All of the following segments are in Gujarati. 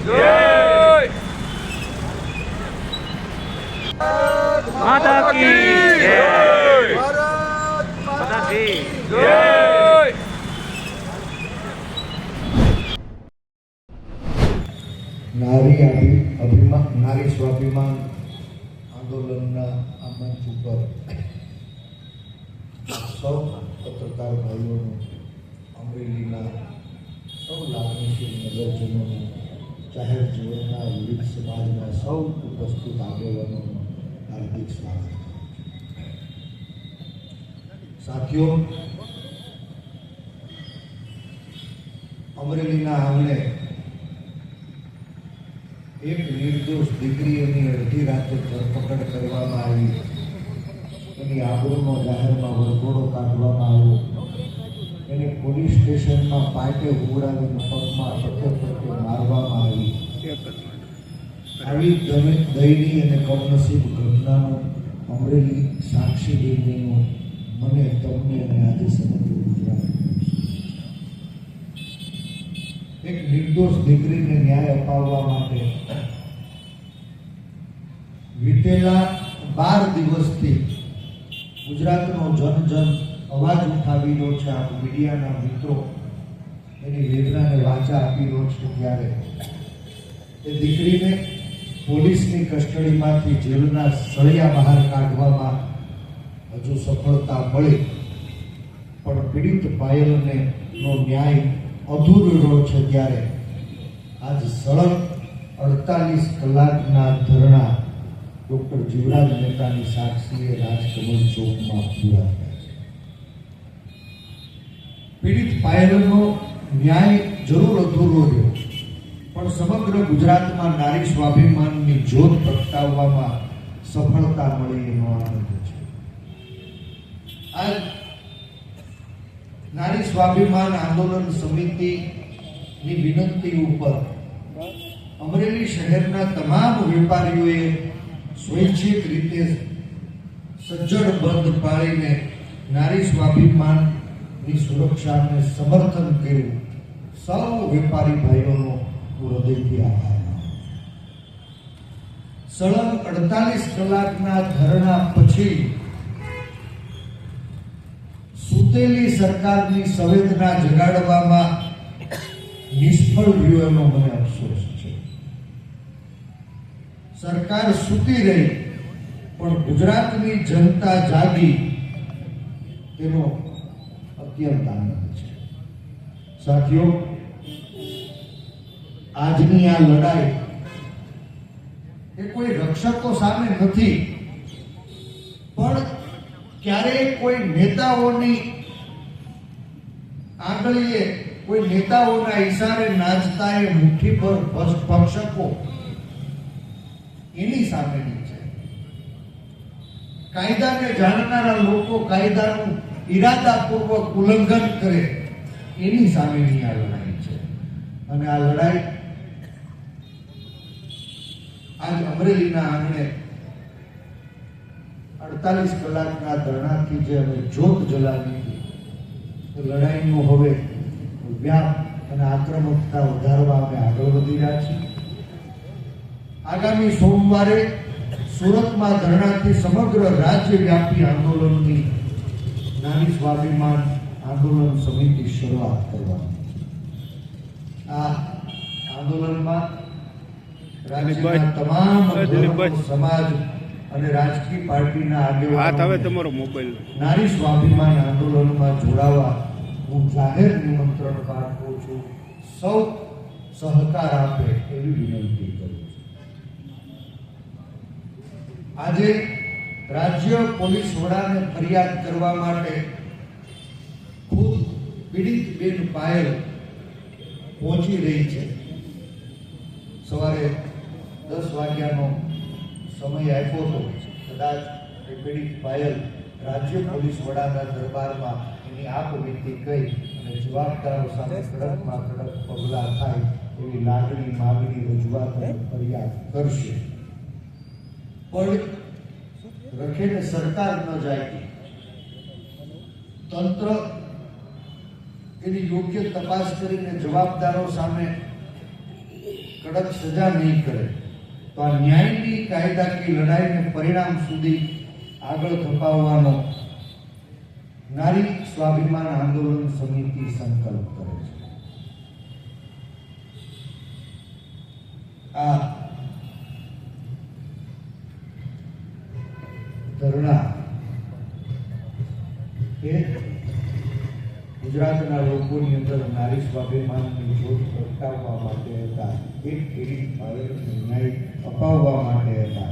जय माता की जय माता की जय। नारी स्वाभिमान आंदोलन आ मंच पर सौ पत्रकार भाईओ अमरेली सौ लागणीशील नगरजनों जाहिर जीवन विविध समाज सौ उपस्थित आगेवानों हार्दिक स्वागत। साथियों, अमरेली आंगणे एक निर्दोष दीकरी अर्धी राते धरपकड़ करवामां आवी, एनी आबरूनो जाहेरमां वरघोड़ो काढवामां आव्यो, एने पोलीस स्टेशनमां पाटे उडावीने पगमां पट्टे मारवामां आवी। આવી દયનીય અને કમનસીબ ઘટનાનો અમરેલી સાક્ષી બનીનો મને તમને અને આજે સમગ્ર ગુજરાત એક નિર્દોષ દીકરીને ન્યાય અપાવવા માટે વીતેલા 12 દિવસથી ગુજરાતનો જન અવાજ ઉઠાવી રહ્યો છે। આપ મીડિયાના મિત્રો એની વેદનાને વાચા આપી રહ્યો છે, ત્યારે એ દીકરીને પોલીસની કસ્ટડીમાંથી જેલના સળિયા બહાર કાઢવામાં હજુ સફળતા મળી, પણ પીડિત પાયલને નો ન્યાય અધૂરો રહ્યો છે। ત્યારે આજ સળંગ 48 કલાકના ધરણા ડોક્ટર જીવરાજ મહેતાની સાક્ષીએ રાજકમલ ચોકમાં પૂરા થયા છે। પીડિત પાયલનો ન્યાય જરૂર અધૂરો રહ્યો, પણ સમગ્ર ગુજરાતમાં નારી સ્વાભિમાનની જ્યોત પ્રગટાવવામાં સફળતા મળી એનો આનંદ છે। આ નારી સ્વાભિમાન આંદોલન સમિતિની વિનંતી ઉપર અમરેલી શહેરના તમામ વેપારીઓએ સ્વૈચ્છિક રીતે સજ્જડ બંધ પાડીને નારી સ્વાભિમાનની સુરક્ષાને સમર્થન કર્યું। સૌ વેપારી ભાઈઓનો હૃદયથી આભાર। સળંગ 48 કલાકના ધરણા પછી સૂતેલી સરકારની સંવેદના જગાડવામાં નિષ્ફળ રહ્યો એનો મને અફસોસ છે। સરકાર સૂતી રહી, પણ ગુજરાતની જનતા જાગી તેનો અત્યંત આનંદ છે। સાથીઓ, આજની આ લડાઈ એ કોઈ રક્ષકો સામે નથી, પણ ક્યારેય કોઈ નેતાઓની આંગળીએ, કોઈ નેતાઓના ઈશારે નાચતા એ મુઠ્ઠીભર ભક્ષકો એની સામેની છે। કાયદાને જાણનારા લોકો કાયદાનું ઈરાદાપૂર્વક ઉલ્લંઘન કરે એની સામેની આ લડાઈ છે। અને આ લડાઈ આજ અમરેલીના આંગણે 48 કલાકના ધરણાથી જે અમે જ્યોત જલાવી હતી, લડાઈનો હવે વ્યાપ અને આક્રમકતા વધારવા અમે આગળ વધી રહ્યા છીએ। આગામી સોમવારે સુરતમાં ધરણાથી સમગ્ર રાજ્યવ્યાપી આંદોલનની નારી સ્વાભિમાન આંદોલન સમિતિ શરૂઆત કરવાની છે। આ આંદોલનમાં રાજ્યના તમામ સમાજ અને રાજકીય પાર્ટીના આગેવાનો નારી સ્વાભિમાન આંદોલનમાં જોડાવા હું જાહેર નિમંત્રણ પાઠવું છું। સૌ સહકાર આપે એવી વિનંતી કરું છું। આજે રાજ્ય પોલીસ વડાને ફરિયાદ કરવા માટે ખુદ પીડિત બેન પાયલ પહોંચી રહી છે। સવારે 10 વાગ્યાનો સમય આપ્યો હતો, કદાચ એ પીડિત પાયલ રાજ્ય પોલીસ વડાના દરબારમાં એની આપવીતી કહી અને જવાબદારો સામે કડકમાં કડક પગલાં થાય એવી લાગણી, માગણી, રજૂઆત અને ફરિયાદ કરશે। પણ રખેને સરકાર ન જાય, તંત્ર એની યોગ્ય તપાસ કરીને જવાબદારો સામે કડક સજા નહીં કરે તો આ ન્યાયની કાયદાકીય લડાઈને પરિણામ સુધી આગળ ધપાવવાનો નારી સ્વાભિમાન આંદોલન સમિતિ સંકલ્પ કરે છે. આ ધરણા એ ગુજરાતના લોકોની અંદર નારી સ્વાભિમાનની જોત પ્રગટાવવા માટે હતા, એક પીડિત બાળકને ન્યાય અપાવવા માટે હતા.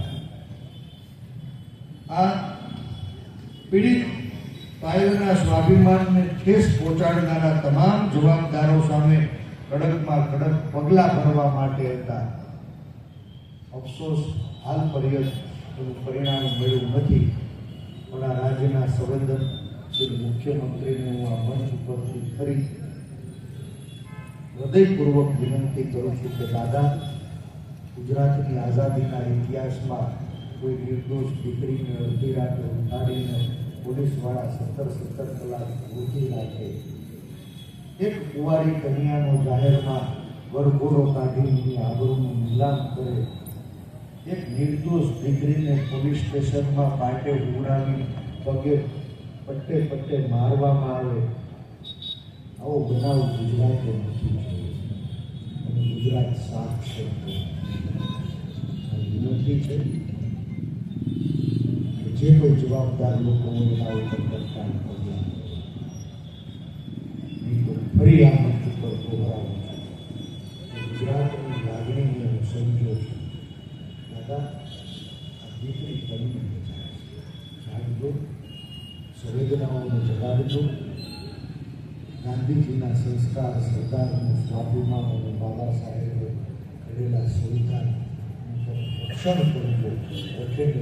આ પીડિત પાયલના સ્વાભિમાનને ઠેસ પહોંચાડનારા તમામ જવાબદારો સામે કડકમાં કડક પગલાં ભરવા માટે હતા. અફસોસ હાલ પર્યંત એનું પરિણામ મળ્યું નથી, પણ આ રાજ્યના સંવેદનશીલ મુખ્યમંત્રીને હું આ મંચ ઉપરથી ફરી હૃદયપૂર્વક વિનંતી કરું છું કે દાદા, ગુજરાતની આઝાદીના ઇતિહાસમાં કોઈ નિર્દોષ દીકરીને અડધી રાતે ઉઠાડીને પોલીસવાળા 17 કલાક રોકી રાખે, એક કુંવારી કન્યાનો જાહેરમાં વરઘોડો કાઢીને આબરૂનું નીલામ કરે, એક નિર્દોષ દીકરીને પોલીસ સ્ટેશનમાં પાટે ઉડાવી પગે પટ્ટે પટ્ટે મારવામાં આવે, આવો બનાવ ગુજરાતે નથી થયો. અને ગુજરાત સાફ છે. વિનંતી છે કે જે કોઈ જવાબદાર લોકો એના ઉપર કરતા પગલાં નહીં તો ફરી આ મંચ ઉપર દોહરાવું છું. ગુજરાતની લાગણીને હું સમજો છું. દાદા, આ દીકરી કરીને જાગજો, સંવેદનાઓને જગાડજો. ગાંધીજીના સંસ્કાર, સરદાર અને સ્વાભિમાન અને બાબા સાહેબે કરેલા સંવિધાન રક્ષણ કરજો. રખેને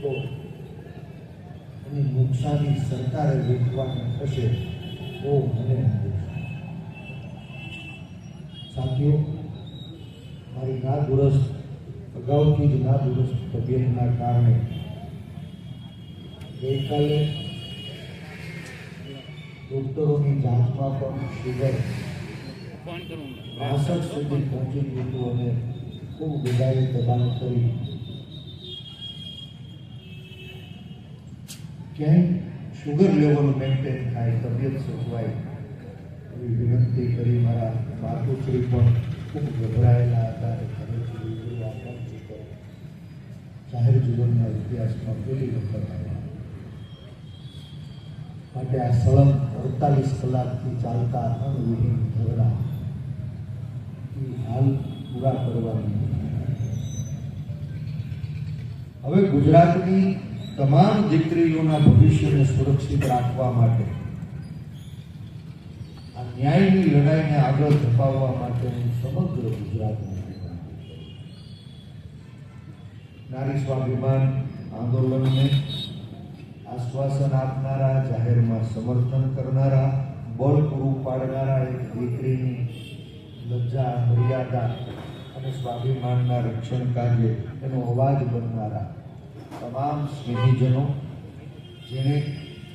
તો એની નુકસાની સરકારે વેઠવાની થશે તો મને સાથીઓ, મારી નાદુરસ્ત અગાઉથી જ નાદુરસ્ત તબિયતના કારણે ગઈકાલે ડોક્ટરોની જાંચમાં પણ શુગર 62 સુધી પહોંચી ગયું હતું અને ખૂબ બધાએ દબાણ કરી ક્યાંય શુગર લેવલ મેન્ટેન થાય, તબિયત સચવાય એવી વિનંતી કરી. મારા માતુશ્રી પણ ખૂબ ગભરાયેલા હતા અને ઘરેથી જાહેર જીવનના ઇતિહાસમાં પહેલી વખત આવ્યા. માટે આ સળંગ 48 કલાકથી ચાલતા અણવિહીન ધરણા હાલ પૂરા કરવાની. હવે ગુજરાતની તમામ દીકરીઓના ભવિષ્યને સુરક્ષિત રાખવા માટે, આ ન્યાયની લડાઈને આગળ ધપાવવા માટે સમગ્ર ગુજરાતમાં નારી સ્વાભિમાન આંદોલનને આશ્વાસન આપનારા, જાહેરમાં સમર્થન કરનારા, બળ પૂરું પાડનારા, એક દીકરીની લજ્જા, મર્યાદા અને સ્વાભિમાનના રક્ષણ કાર્ય એનો અવાજ બનનારા તમામ સ્નેહીજનો, જેણે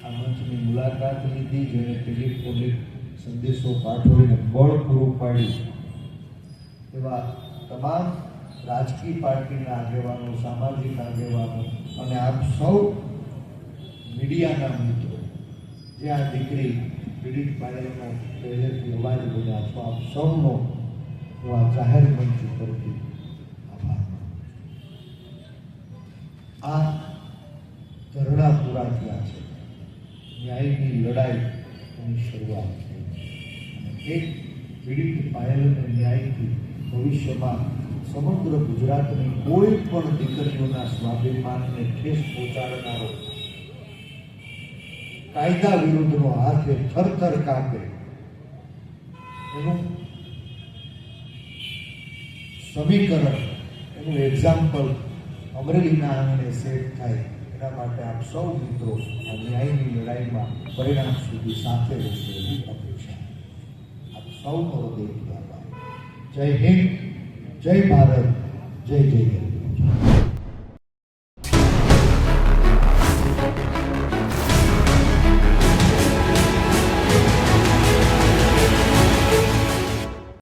આ મંચની મુલાકાત લીધી, જેણે ટેલિફોનિક સંદેશો પાઠવીને બળ પૂરું પાડ્યું, એવા તમામ રાજકીય પાર્ટીના આગેવાનો, સામાજિક આગેવાનો અને આપ સૌ મીડિયાના મિત્રો જે આ દીકરી પીડિત પાયલનો પહેલેથી અવાજ બન્યા છો, આપ સૌનો હું આ જાહેર મંચ ઉપરથી આભાર માનું છું. આ ધરણા પૂરા થયા છે, ન્યાયની લડાઈની શરૂઆત થઈ અને એક પીડિત પાયલને ન્યાયથી ભવિષ્યમાં સમગ્ર ગુજરાતની કોઈ પણ દીકરીઓના સ્વાભિમાનને ઠેસ પહોંચાડનારો, કાયદા વિરુદ્ધનો હાથે થરથર કાપે એનું સમીકરણ, એનું એક્ઝામ્પલ અમરેલીના આંગણે સેટ થાય એના માટે આપ સૌ મિત્રો આ ન્યાયની લડાઈમાં પરિણામ સુધી સાથે રહેશે એવી અપેક્ષા. આપ સૌનો હૃદયથી આભાર. જય હિન્દ, જય ભારત, જય જય ગરવી.